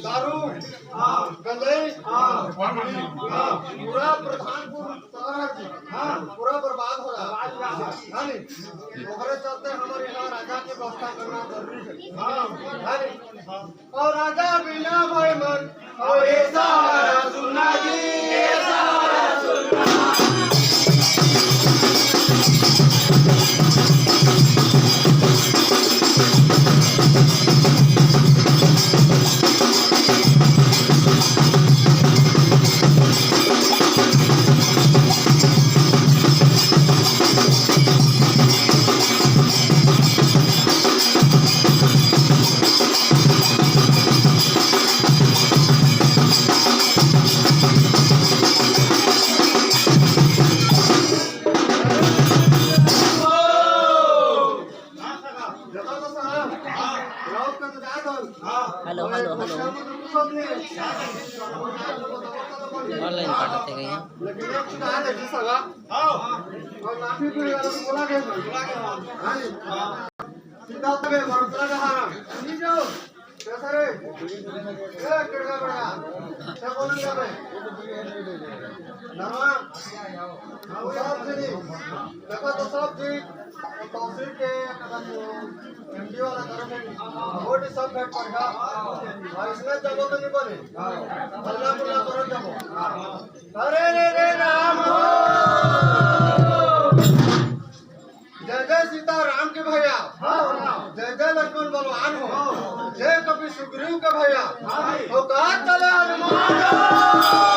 दारू गंदई पूरा प्रधानपुर पूरा बर्बाद हो रहा है। ओकरे चलते हमारे यहाँ राजा की व्यवस्था करना जरूरी है। और राजा बिना भाई मन और ऐसा सुनना जी, ऐसा सुनना। हेलो हेलो हेलो ऑनलाइन पढ़ते गए हैं। तहसील के एमडी वाला वोट सब भेंट पड़ेगा और इसमें जब तो नहीं बने हल्ला मुल्ला करो जब अरे रे रे राम हो जय जय सीता राम के भैया, जय जय लक्ष्मण बलवान हो, जय कपि सुग्रीव के भैया, औकात चले हनुमान।